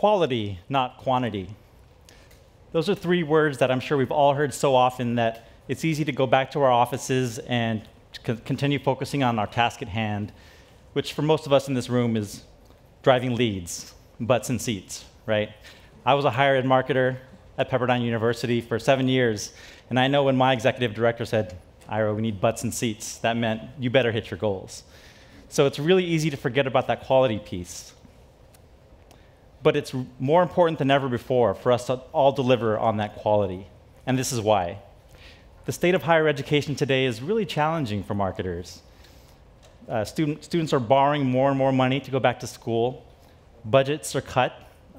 quality, not quantity. Those are three words that I'm sure we've all heard so often that it's easy to go back to our offices and continue focusing on our task at hand, which for most of us in this room is driving leads, butts and seats, right? I was a higher ed marketer at Pepperdine University for 7 years, and I know when my executive director said, Ira, we need butts and seats, that meant you better hit your goals. So it's really easy to forget about that quality piece. But it's more important than ever before for us to all deliver on that quality, and this is why. The state of higher education today is really challenging for marketers. Students are borrowing more and more money to go back to school. Budgets are cut,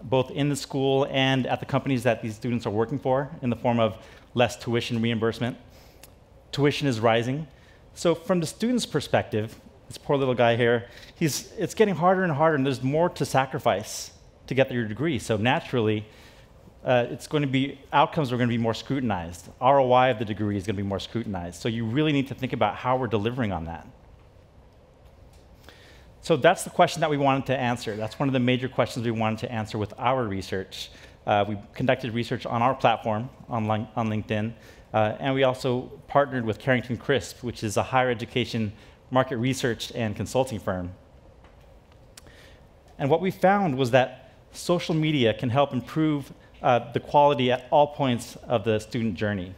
both in the school and at the companies that these students are working for, in the form of less tuition reimbursement. Tuition is rising. So from the student's perspective, this poor little guy here, it's getting harder and harder, and there's more to sacrifice to get your degree. So naturally, outcomes are going to be more scrutinized. ROI of the degree is going to be more scrutinized. So you really need to think about how we're delivering on that. So that's the question that we wanted to answer. That's one of the major questions we wanted to answer with our research. We conducted research on our platform on LinkedIn, and we also partnered with CarringtonCrisp, which is a higher education market research and consulting firm. And what we found was that social media can help improve the quality at all points of the student journey.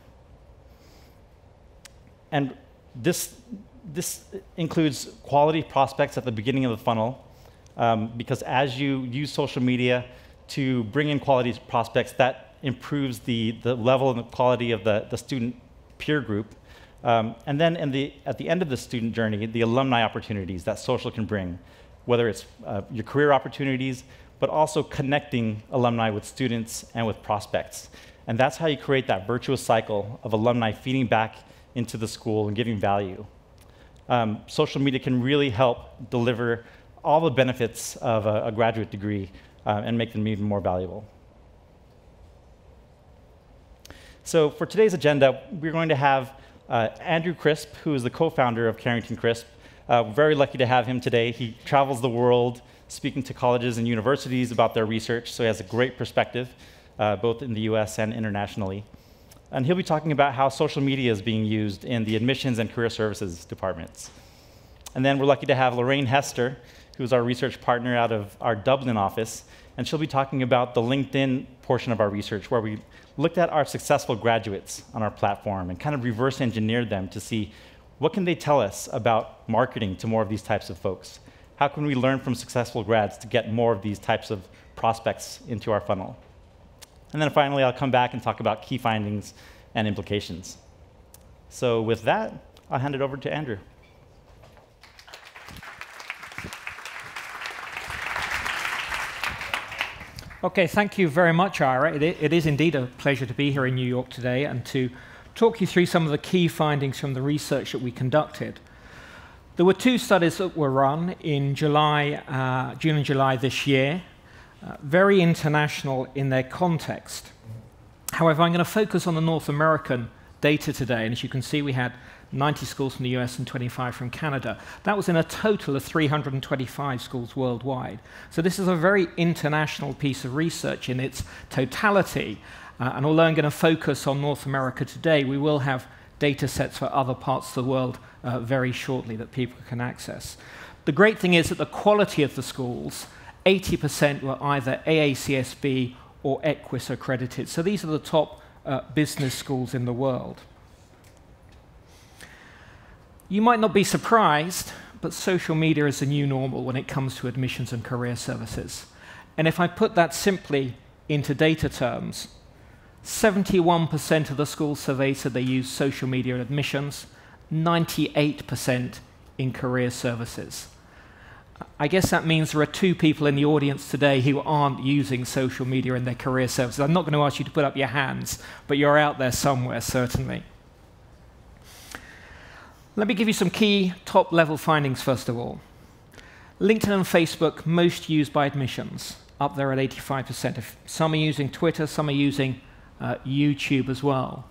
And this includes quality prospects at the beginning of the funnel, because as you use social media to bring in quality prospects, that improves the level and the quality of the student peer group. And then at the end of the student journey, the alumni opportunities that social can bring, whether it's your career opportunities, but also connecting alumni with students and with prospects. And that's how you create that virtuous cycle of alumni feeding back into the school and giving value. Social media can really help deliver all the benefits of a graduate degree and make them even more valuable. So for today's agenda, we're going to have Andrew Crisp, who is the co-founder of CarringtonCrisp. We're very lucky to have him today. He travels the world speaking to colleges and universities about their research, so he has a great perspective, both in the US and internationally. And he'll be talking about how social media is being used in the admissions and career services departments. And then we're lucky to have Lorraine Hester, who's our research partner out of our Dublin office, and she'll be talking about the LinkedIn portion of our research, where we looked at our successful graduates on our platform and kind of reverse engineered them to see what can they tell us about marketing to more of these types of folks. How can we learn from successful grads to get more of these types of prospects into our funnel? And then finally, I'll come back and talk about key findings and implications. So with that, I'll hand it over to Andrew. OK, thank you very much, Ira. It is indeed a pleasure to be here in New York today and to talk you through some of the key findings from the research that we conducted. There were two studies that were run in June and July this year, very international in their context. However, I'm going to focus on the North American data today, and as you can see, we had 90 schools from the US and 25 from Canada. That was in a total of 325 schools worldwide. So this is a very international piece of research in its totality, and although I'm going to focus on North America today, we will have data sets for other parts of the world very shortly that people can access. The great thing is that the quality of the schools, 80% were either AACSB or EQUIS accredited. So these are the top business schools in the world. You might not be surprised, but social media is the new normal when it comes to admissions and career services. And if I put that simply into data terms, 71% of the schools surveyed said they use social media in admissions, 98% in career services. I guess that means there are two people in the audience today who aren't using social media in their career services. I'm not going to ask you to put up your hands, but you're out there somewhere, certainly. Let me give you some key top-level findings, first of all. LinkedIn and Facebook, most used by admissions, up there at 85%. Some are using Twitter, some are using YouTube as well.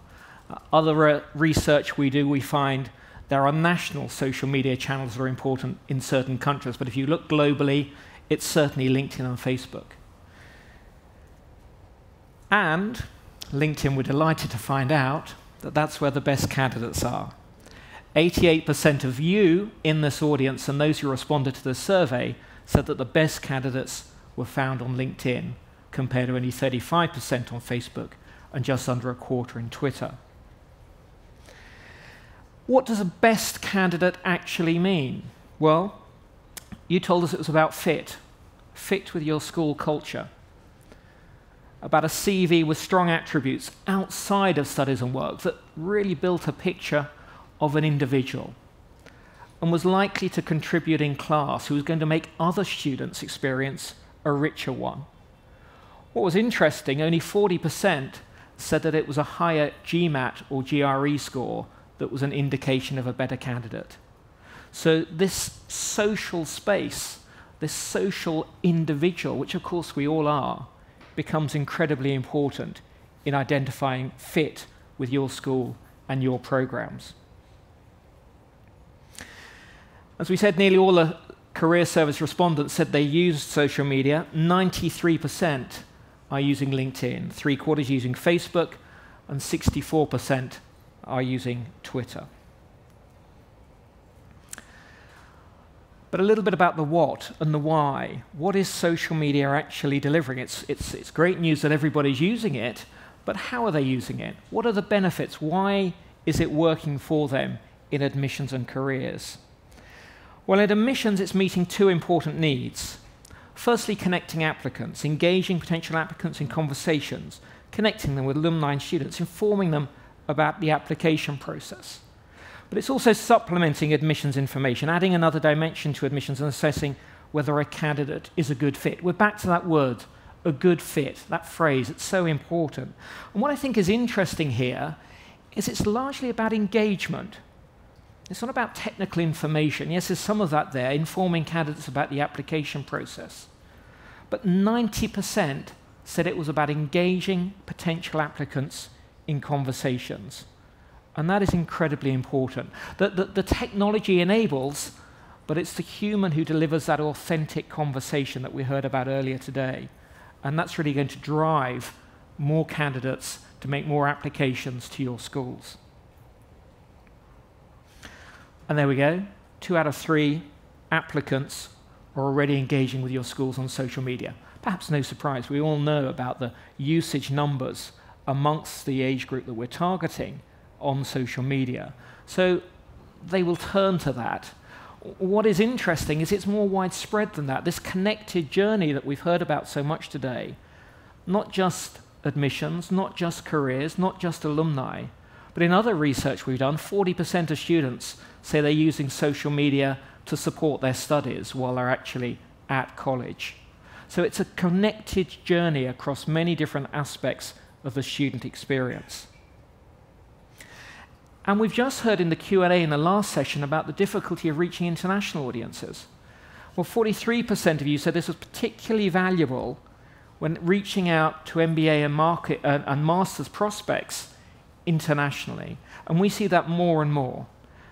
Other research we do, we find there are national social media channels that are important in certain countries, but if you look globally, it's certainly LinkedIn and Facebook. And LinkedIn were delighted to find out that that's where the best candidates are. 88% of you in this audience and those who responded to the survey said that the best candidates were found on LinkedIn, compared to only 35% on Facebook and just under a quarter in Twitter. What does a best candidate actually mean? Well, you told us it was about fit with your school culture, about a CV with strong attributes outside of studies and work that really built a picture of an individual and was likely to contribute in class, who was going to make other students experience a richer one. What was interesting, only 40% said that it was a higher GMAT or GRE score that was an indication of a better candidate. So this social space, this social individual, which of course we all are, becomes incredibly important in identifying fit with your school and your programs. As we said, nearly all the career service respondents said they used social media. 93% are using LinkedIn, 3/4 using Facebook, and 64% are using Twitter. But a little bit about the what and the why. What is social media actually delivering? It's great news that everybody's using it, but how are they using it? What are the benefits? Why is it working for them in admissions and careers? Well, in admissions, it's meeting two important needs. Firstly, connecting applicants, engaging potential applicants in conversations, connecting them with alumni and students, informing them about the application process. But it's also supplementing admissions information, adding another dimension to admissions and assessing whether a candidate is a good fit. We're back to that word, a good fit, that phrase. It's so important. And what I think is interesting here is it's largely about engagement. It's not about technical information. Yes, there's some of that there, informing candidates about the application process. But 90% said it was about engaging potential applicants in conversations. And that is incredibly important. The technology enables, but it's the human who delivers that authentic conversation that we heard about earlier today. And that's really going to drive more candidates to make more applications to your schools. And there we go. 2 out of 3 applicants are already engaging with your schools on social media. Perhaps no surprise. We all know about the usage numbers amongst the age group that we're targeting on social media. So they will turn to that. What is interesting is it's more widespread than that. This connected journey that we've heard about so much today, not just admissions, not just careers, not just alumni, but in other research we've done, 40% of students say they're using social media to support their studies while they're actually at college. So it's a connected journey across many different aspects of the student experience. And we've just heard in the Q&A in the last session about the difficulty of reaching international audiences. Well, 43% of you said this was particularly valuable when reaching out to MBA and master's prospects internationally. And we see that more and more.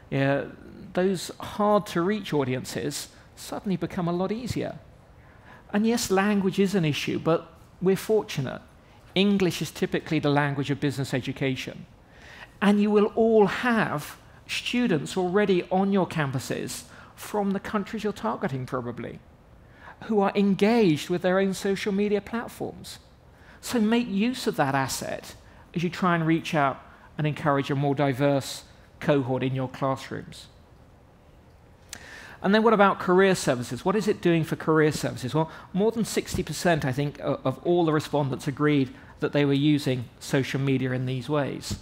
Yeah, those hard-to-reach audiences suddenly become a lot easier. And yes, language is an issue, but we're fortunate. English is typically the language of business education. And you will all have students already on your campuses from the countries you're targeting, probably, who are engaged with their own social media platforms. So make use of that asset as you try and reach out and encourage a more diverse cohort in your classrooms. And then what about career services? What is it doing for career services? Well, more than 60%, I think, of all the respondents agreed that they were using social media in these ways.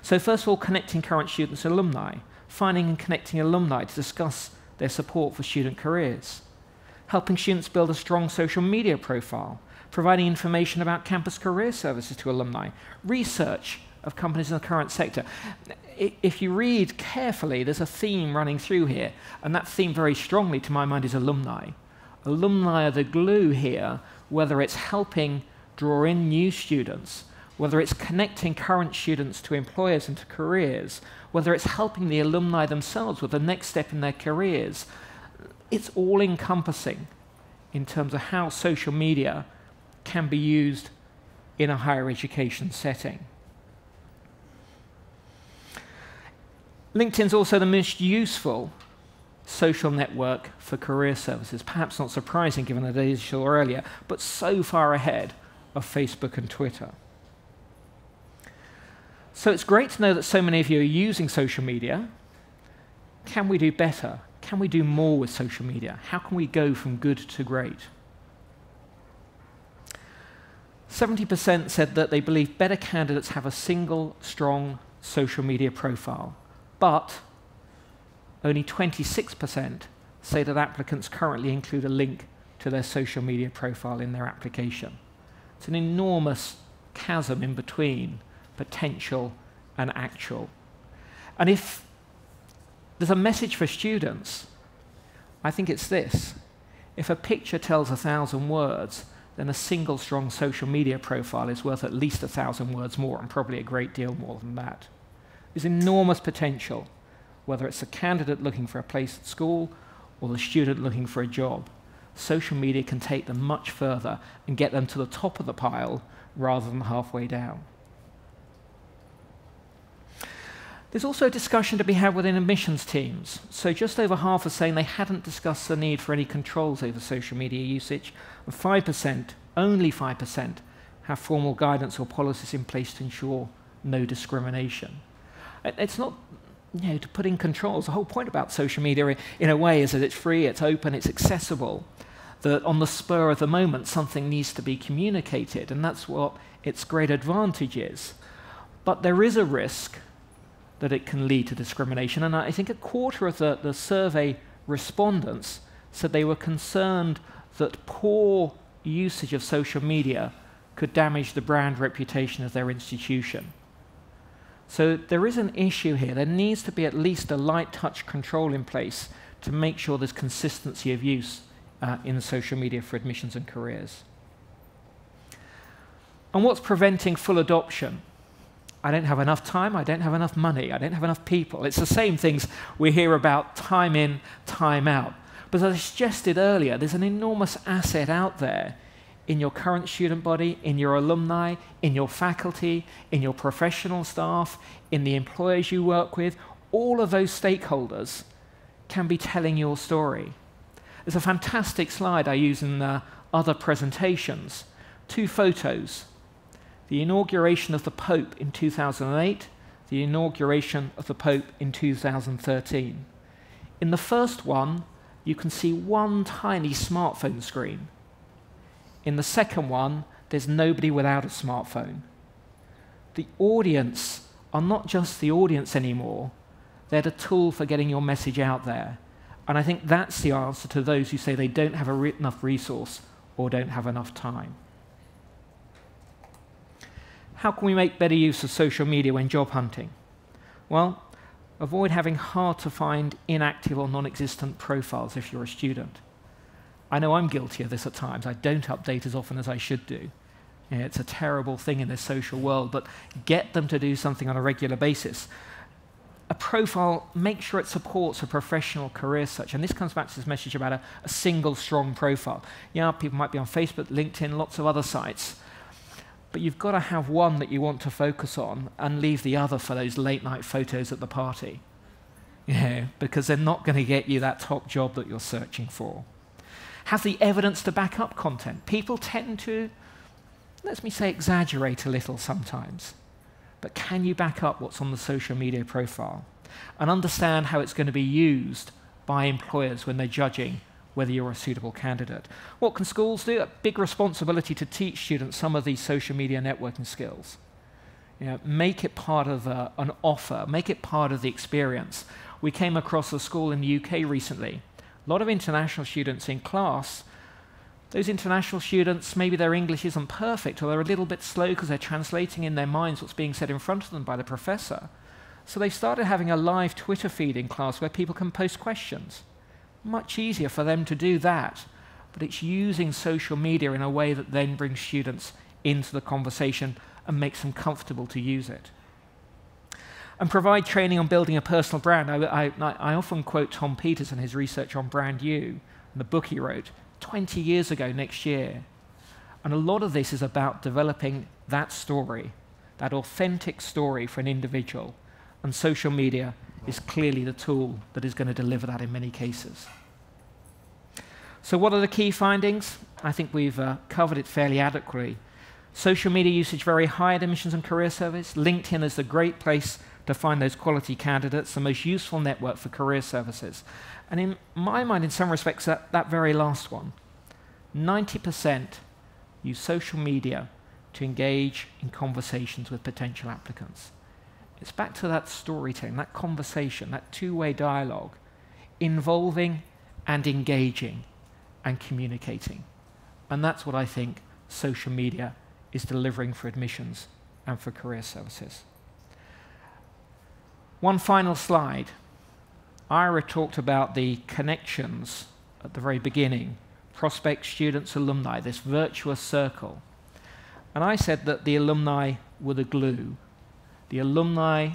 So first of all, connecting current students and alumni, finding and connecting alumni to discuss their support for student careers, helping students build a strong social media profile, providing information about campus career services to alumni, research of companies in the current sector. If you read carefully, there's a theme running through here, and that theme very strongly, to my mind, is alumni. Alumni are the glue here, whether it's helping draw in new students, whether it's connecting current students to employers and to careers, whether it's helping the alumni themselves with the next step in their careers. It's all-encompassing in terms of how social media can be used in a higher education setting. LinkedIn's also the most useful social network for career services. Perhaps not surprising given the data I saw earlier, but so far ahead of Facebook and Twitter. So it's great to know that so many of you are using social media. Can we do better? Can we do more with social media? How can we go from good to great? 70% said that they believe better candidates have a single, strong social media profile, but only 26% say that applicants currently include a link to their social media profile in their application. It's an enormous chasm in between potential and actual. And if there's a message for students, I think it's this. If a picture tells 1,000 words, then a single strong social media profile is worth at least 1,000 words more, and probably a great deal more than that. There's enormous potential, whether it's a candidate looking for a place at school or the student looking for a job. Social media can take them much further and get them to the top of the pile rather than halfway down. There's also a discussion to be had within admissions teams. So just over half are saying they hadn't discussed the need for any controls over social media usage, and 5%, only 5%, have formal guidance or policies in place to ensure no discrimination. It's not, to put in controls. The whole point about social media, in a way, is that it's free, it's open, it's accessible, that on the spur of the moment, something needs to be communicated, and that's what its great advantage is. But there is a risk that it can lead to discrimination. And I think a quarter of the survey respondents said they were concerned that poor usage of social media could damage the brand reputation of their institution. So there is an issue here. There needs to be at least a light touch control in place to make sure there's consistency of use in social media for admissions and careers. And what's preventing full adoption? I don't have enough time, I don't have enough money, I don't have enough people. It's the same things we hear about time in, time out. But as I suggested earlier, there's an enormous asset out there in your current student body, in your alumni, in your faculty, in your professional staff, in the employers you work with. All of those stakeholders can be telling your story. There's a fantastic slide I use in other presentations. 2 photos. The inauguration of the Pope in 2008, the inauguration of the Pope in 2013. In the first one, you can see one tiny smartphone screen. In the second one, there's nobody without a smartphone. The audience are not just the audience anymore, they're the tool for getting your message out there. And I think that's the answer to those who say they don't have enough resource or don't have enough time. How can we make better use of social media when job hunting? Well, avoid having hard-to-find inactive or non-existent profiles if you're a student. I know I'm guilty of this at times. I don't update as often as I should do. It's a terrible thing in this social world, but get them to do something on a regular basis. A profile, make sure it supports a professional career search. And this comes back to this message about a single strong profile. Yeah, people might be on Facebook, LinkedIn, lots of other sites. But you've got to have one that you want to focus on and leave the other for those late-night photos at the party. Because they're not going to get you that top job that you're searching for. Have the evidence to back up content. People tend to, let me say, exaggerate a little sometimes. But can you back up what's on the social media profile? And understand how it's going to be used by employers when they're judging whether you're a suitable candidate. What can schools do? A big responsibility to teach students some of these social media networking skills. Make it part of an offer, make it part of the experience. We came across a school in the UK recently. A lot of international students in class. Those international students, maybe their English isn't perfect or they're a little bit slow because they're translating in their minds what's being said in front of them by the professor. So they started having a live Twitter feed in class where people can post questions. Much easier for them to do that, but it's using social media in a way that then brings students into the conversation and makes them comfortable to use it. And provide training on building a personal brand. I often quote Tom Peters and his research on Brand You, and the book he wrote 20 years ago next year. And a lot of this is about developing that story, that authentic story for an individual, and social media is clearly the tool that is going to deliver that in many cases. So what are the key findings? I think we've covered it fairly adequately. Social media usage very high at admissions and career service. LinkedIn is a great place to find those quality candidates, the most useful network for career services. And in my mind, in some respects, that very last one, 90% use social media to engage in conversations with potential applicants. It's back to that storytelling, that conversation, that two-way dialogue, involving and engaging and communicating. And that's what I think social media is delivering for admissions and for career services. One final slide. Ira talked about the connections at the very beginning, prospects, students, alumni, this virtuous circle. And I said that the alumni were the glue. The alumni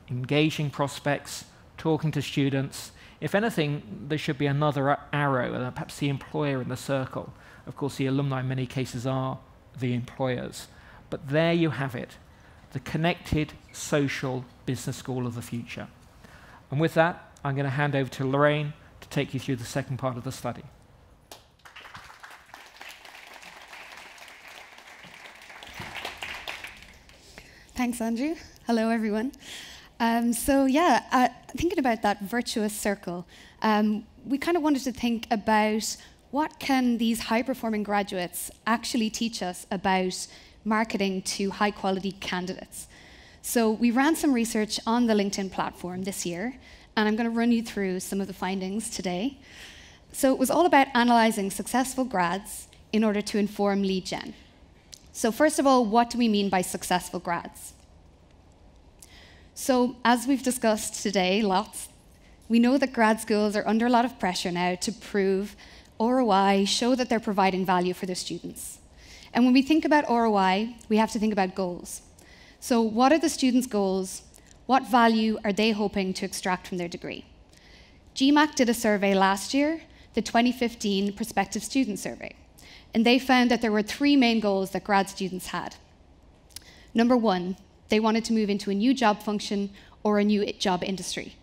engaging prospects, talking to students. If anything, there should be another arrow, perhaps the employer in the circle. Of course, the alumni in many cases are the employers. But there you have it, the connected social business school of the future. And with that, I'm going to hand over to Lorraine to take you through the second part of the study. Thanks, Andrew. Hello, everyone. Thinking about that virtuous circle, we kind of wanted to think about what can these high-performing graduates actually teach us about marketing to high-quality candidates. So we ran some research on the LinkedIn platform this year, and I'm going to run you through some of the findings today. So it was all about analyzing successful grads in order to inform lead gen. So first of all, what do we mean by successful grads? So as we've discussed today, lots, we know that grad schools are under a lot of pressure now to prove ROI, show that they're providing value for their students. And when we think about ROI, we have to think about goals. So what are the students' goals? What value are they hoping to extract from their degree? GMAC did a survey last year, the 2015 Prospective Student Survey, and they found that there were 3 main goals that grad students had. Number 1, they wanted to move into a new job function or a new job industry,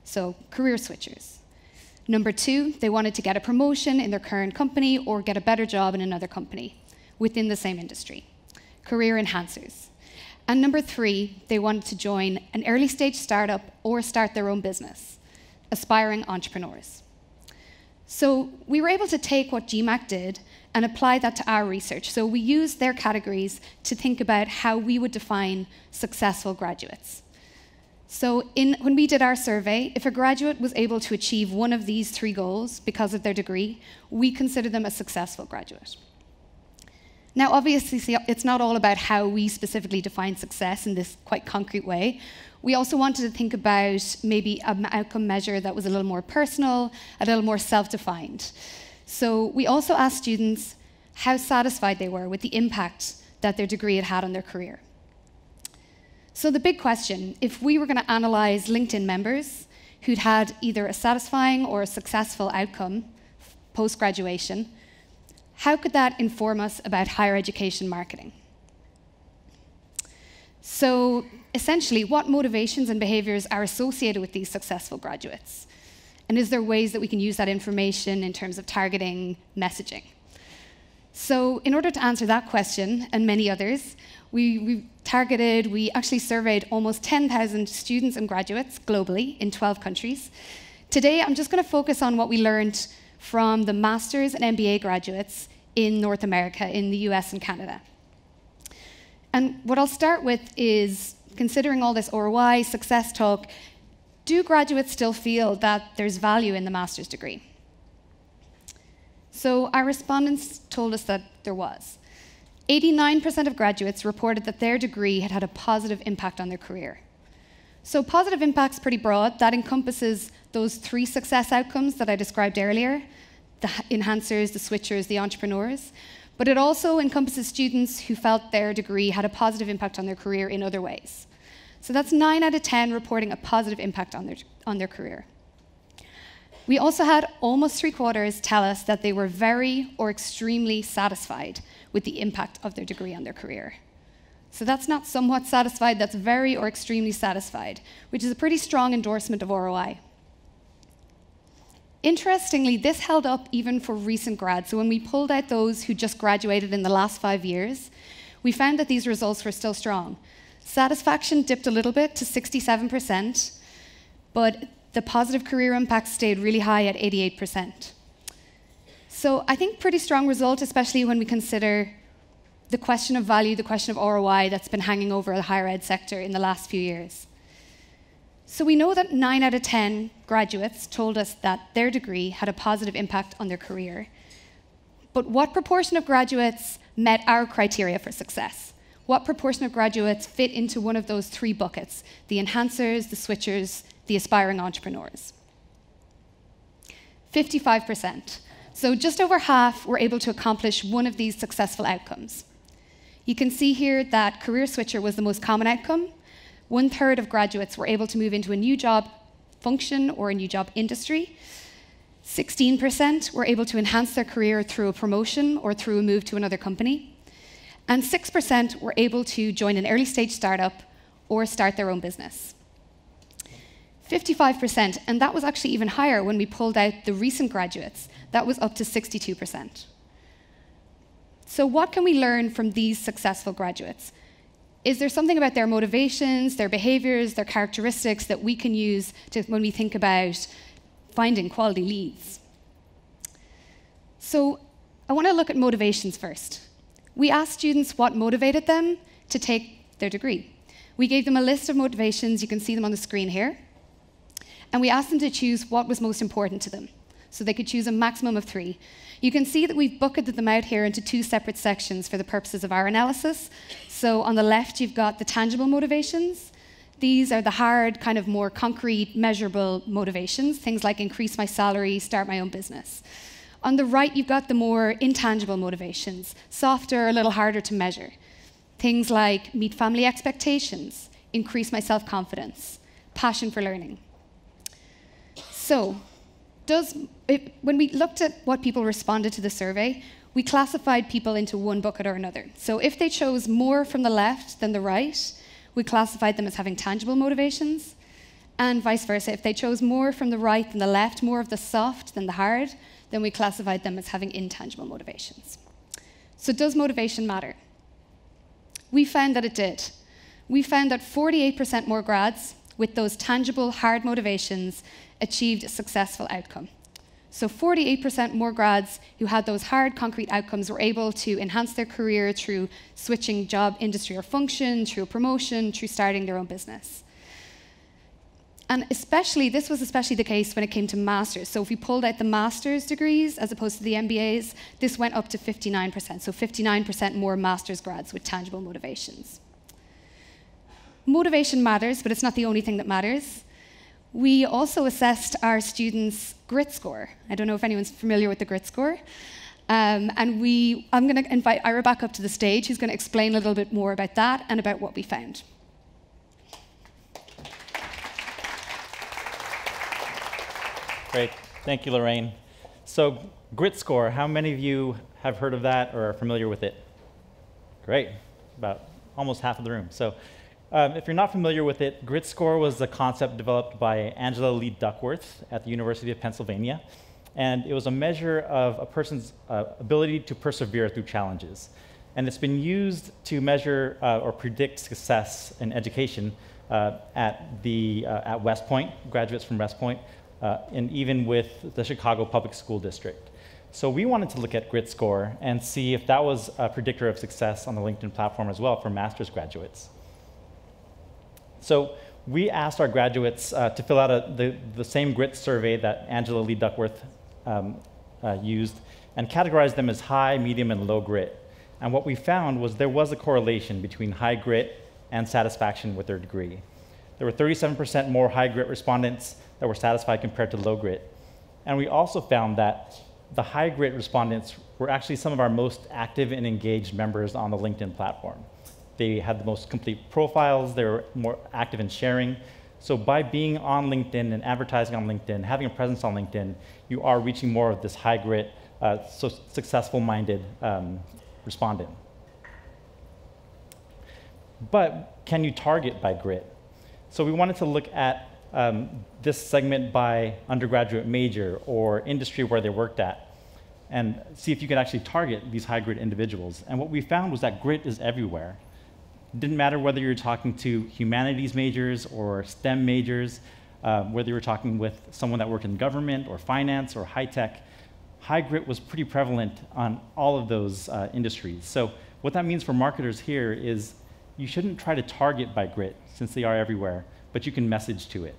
so career switchers. Number 2, they wanted to get a promotion in their current company or get a better job in another company within the same industry, career enhancers. And number 3, they wanted to join an early stage startup or start their own business, aspiring entrepreneurs. So we were able to take what GMAC did and apply that to our research. So we used their categories to think about how we would define successful graduates. So when we did our survey, if a graduate was able to achieve one of these 3 goals because of their degree, we consider them a successful graduate. Now, obviously, it's not all about how we specifically define success in this quite concrete way. We also wanted to think about maybe an outcome measure that was a little more personal, a little more self-defined. So we also asked students how satisfied they were with the impact that their degree had had on their career. So the big question, if we were going to analyze LinkedIn members who'd had either a satisfying or a successful outcome post-graduation, how could that inform us about higher education marketing? So essentially, what motivations and behaviors are associated with these successful graduates? And is there ways that we can use that information in terms of targeting messaging? So in order to answer that question and many others, we actually surveyed almost 10,000 students and graduates globally in 12 countries. Today, I'm just going to focus on what we learned from the master's and MBA graduates in North America, in the US and Canada. And what I'll start with is, considering all this ROI, success talk, do graduates still feel that there's value in the master's degree? So our respondents told us that there was. 89% of graduates reported that their degree had had a positive impact on their career. So positive impact's pretty broad. That encompasses those 3 success outcomes that I described earlier, the enhancers, the switchers, the entrepreneurs. But it also encompasses students who felt their degree had a positive impact on their career in other ways. So that's 9 out of 10 reporting a positive impact on their career. We also had almost 3/4 tell us that they were very or extremely satisfied with the impact of their degree on their career. So that's not somewhat satisfied, that's very or extremely satisfied, which is a pretty strong endorsement of ROI. Interestingly, this held up even for recent grads. So when we pulled out those who just graduated in the last 5 years, we found that these results were still strong. Satisfaction dipped a little bit to 67%, but the positive career impact stayed really high at 88%. So I think pretty strong result, especially when we consider the question of value, the question of ROI that's been hanging over the higher ed sector in the last few years. So we know that 9 out of 10 graduates told us that their degree had a positive impact on their career. But what proportion of graduates met our criteria for success? What proportion of graduates fit into one of those 3 buckets, the enhancers, the switchers, the aspiring entrepreneurs? 55%. So just over half were able to accomplish one of these successful outcomes. You can see here that career switcher was the most common outcome. 1/3 of graduates were able to move into a new job function or a new job industry. 16% were able to enhance their career through a promotion or through a move to another company. And 6% were able to join an early stage startup or start their own business. 55%, and that was actually even higher when we pulled out the recent graduates. That was up to 62%. So what can we learn from these successful graduates? Is there something about their motivations, their behaviors, their characteristics that we can use when we think about finding quality leads? So I want to look at motivations first. We asked students what motivated them to take their degree. We gave them a list of motivations, you can see them on the screen here, and we asked them to choose what was most important to them. So they could choose a maximum of 3. You can see that we've bucketed them out here into 2 separate sections for the purposes of our analysis. So on the left, you've got the tangible motivations. These are the hard, kind of more concrete, measurable motivations, things like increase my salary, start my own business. On the right, you've got the more intangible motivations, softer, a little harder to measure. Things like meet family expectations, increase my self-confidence, passion for learning. So, when we looked at what people responded to the survey, we classified people into one bucket or another. So if they chose more from the left than the right, we classified them as having tangible motivations, and vice versa. If they chose more from the right than the left, more of the soft than the hard, then we classified them as having intangible motivations. So does motivation matter? We found that it did. We found that 48% more grads with those tangible, hard motivations achieved a successful outcome. So 48% more grads who had those hard, concrete outcomes were able to enhance their career through switching job, industry, or function, through a promotion, through starting their own business. And this was especially the case when it came to masters. So if we pulled out the master's degrees as opposed to the MBAs, this went up to 59%. So 59% more master's grads with tangible motivations. Motivation matters, but it's not the only thing that matters. We also assessed our students' grit score. I don't know if anyone's familiar with the grit score. I'm going to invite Ira back up to the stage, who's going to explain a little bit more about that and about what we found. Great. Thank you, Lorraine. So, grit score, how many of you have heard of that or are familiar with it? Great. About almost half of the room. So, if you're not familiar with it, grit score was a concept developed by Angela Lee Duckworth at the University of Pennsylvania. And it was a measure of a person's ability to persevere through challenges. And it's been used to measure or predict success in education at West Point, graduates from West Point, and even with the Chicago Public School District. So we wanted to look at grit score and see if that was a predictor of success on the LinkedIn platform as well for master's graduates. So we asked our graduates to fill out the same grit survey that Angela Lee Duckworth used and categorized them as high, medium, and low grit. And what we found was there was a correlation between high grit and satisfaction with their degree. There were 37% more high grit respondents that were satisfied compared to low grit. And we also found that the high grit respondents were actually some of our most active and engaged members on the LinkedIn platform. They had the most complete profiles, they were more active in sharing. So by being on LinkedIn and advertising on LinkedIn, having a presence on LinkedIn, you are reaching more of this high grit, successful-minded respondent. But can you target by grit? So we wanted to look at this segment by undergraduate major or industry where they worked at, and see if you could actually target these high grit individuals. And what we found was that grit is everywhere. It didn't matter whether you were talking to humanities majors or STEM majors, whether you were talking with someone that worked in government or finance or high tech. High grit was pretty prevalent on all of those industries. So what that means for marketers here is you shouldn't try to target by grit, since they are everywhere, but you can message to it.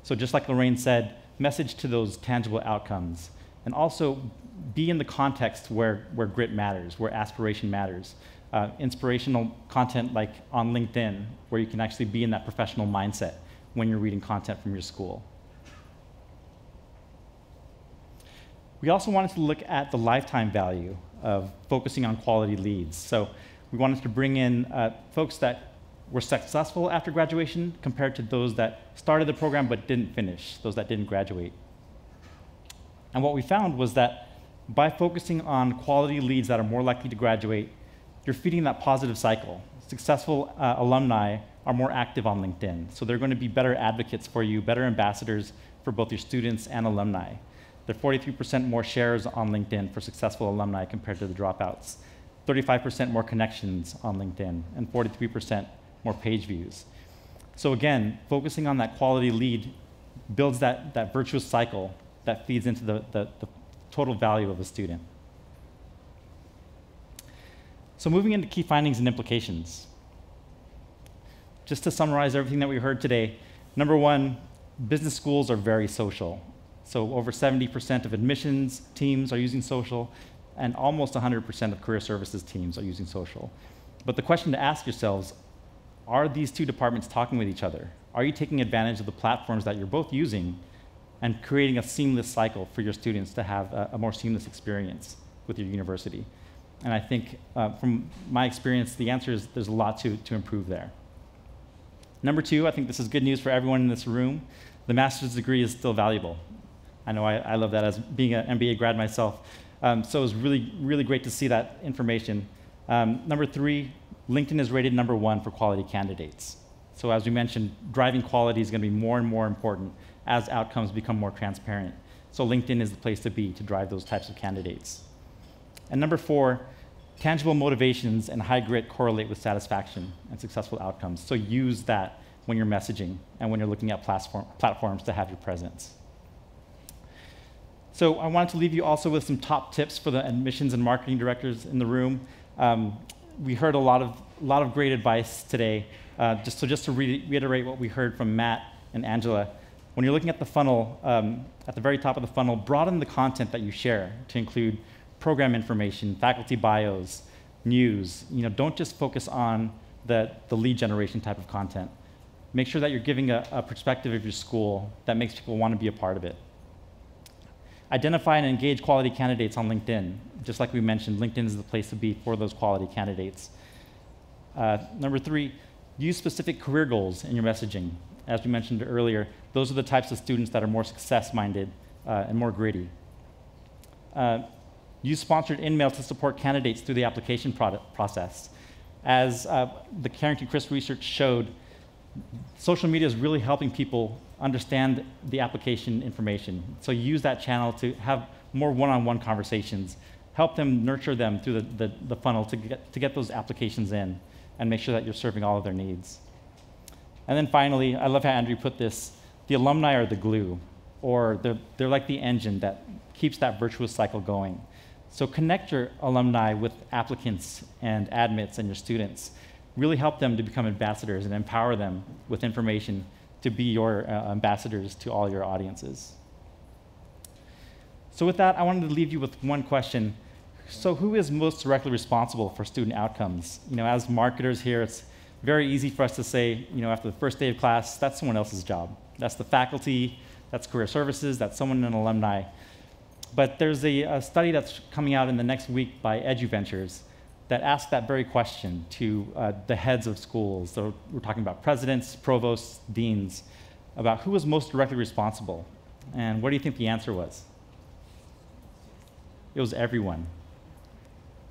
So just like Lorraine said, message to those tangible outcomes, and also be in the context where grit matters, where aspiration matters. Inspirational content like on LinkedIn, where you can actually be in that professional mindset when you're reading content from your school. We also wanted to look at the lifetime value of focusing on quality leads. So we wanted to bring in folks that were successful after graduation compared to those that started the program but didn't finish, those that didn't graduate. And what we found was that by focusing on quality leads that are more likely to graduate, you're feeding that positive cycle. Successful alumni are more active on LinkedIn, so they're going to be better advocates for you, better ambassadors for both your students and alumni. There are 43% more shares on LinkedIn for successful alumni compared to the dropouts, 35% more connections on LinkedIn, and 43% more page views. So again, focusing on that quality lead builds that virtuous cycle that feeds into the total value of a student. So moving into key findings and implications. Just to summarize everything that we heard today, number one, business schools are very social. So over 70% of admissions teams are using social, and almost 100% of career services teams are using social. But the question to ask yourselves, are these two departments talking with each other? Are you taking advantage of the platforms that you're both using and creating a seamless cycle for your students to have a more seamless experience with your university? And I think from my experience, the answer is there's a lot to improve there. Number two, I think this is good news for everyone in this room. The master's degree is still valuable. I know I love that as being an MBA grad myself. So it was really, really great to see that information. Number three, LinkedIn is rated #1 for quality candidates. So as we mentioned, driving quality is going to be more and more important as outcomes become more transparent. So LinkedIn is the place to be to drive those types of candidates. And number four, tangible motivations and high grit correlate with satisfaction and successful outcomes. So use that when you're messaging and when you're looking at platforms to have your presence. So I wanted to leave you also with some top tips for the admissions and marketing directors in the room. We heard a lot of great advice today. Just to reiterate what we heard from Matt and Angela, when you're looking at the funnel, at the very top of the funnel, broaden the content that you share to include program information, faculty bios, news. Don't just focus on the lead generation type of content. Make sure that you're giving a perspective of your school that makes people want to be a part of it. Identify and engage quality candidates on LinkedIn. Just like we mentioned, LinkedIn is the place to be for those quality candidates. Number three, use specific career goals in your messaging. As we mentioned earlier, those are the types of students that are more success-minded and more gritty. Use sponsored email to support candidates through the application process. As the CarringtonCrisp research showed, social media is really helping people understand the application information. So use that channel to have more one-on-one conversations. Help them, nurture them through the funnel to get those applications in and make sure that you're serving all of their needs. And then finally, I love how Andrew put this, the alumni are the glue, or they're like the engine that keeps that virtuous cycle going. So connect your alumni with applicants and admits and your students. Really help them to become ambassadors and empower them with information to be your ambassadors to all your audiences. So with that, I wanted to leave you with one question. So who is most directly responsible for student outcomes? As marketers here, it's very easy for us to say, after the first day of class, that's someone else's job. That's the faculty, that's career services, that's someone in an alumni. But there's a study that's coming out in the next week by EduVentures that asks that very question to the heads of schools. So we're talking about presidents, provosts, deans, about who was most directly responsible. And what do you think the answer was? It was everyone.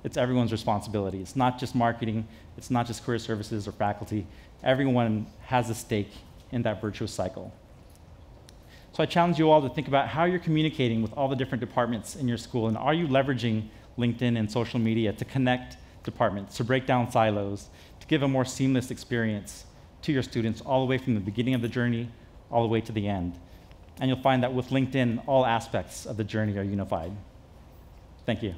it's everyone's responsibility. It's not just marketing, it's not just career services or faculty. Everyone has a stake in that virtuous cycle. So I challenge you all to think about how you're communicating with all the different departments in your school, and are you leveraging LinkedIn and social media to connect departments, to break down silos, to give a more seamless experience to your students all the way from the beginning of the journey all the way to the end. And you'll find that with LinkedIn, all aspects of the journey are unified. Thank you.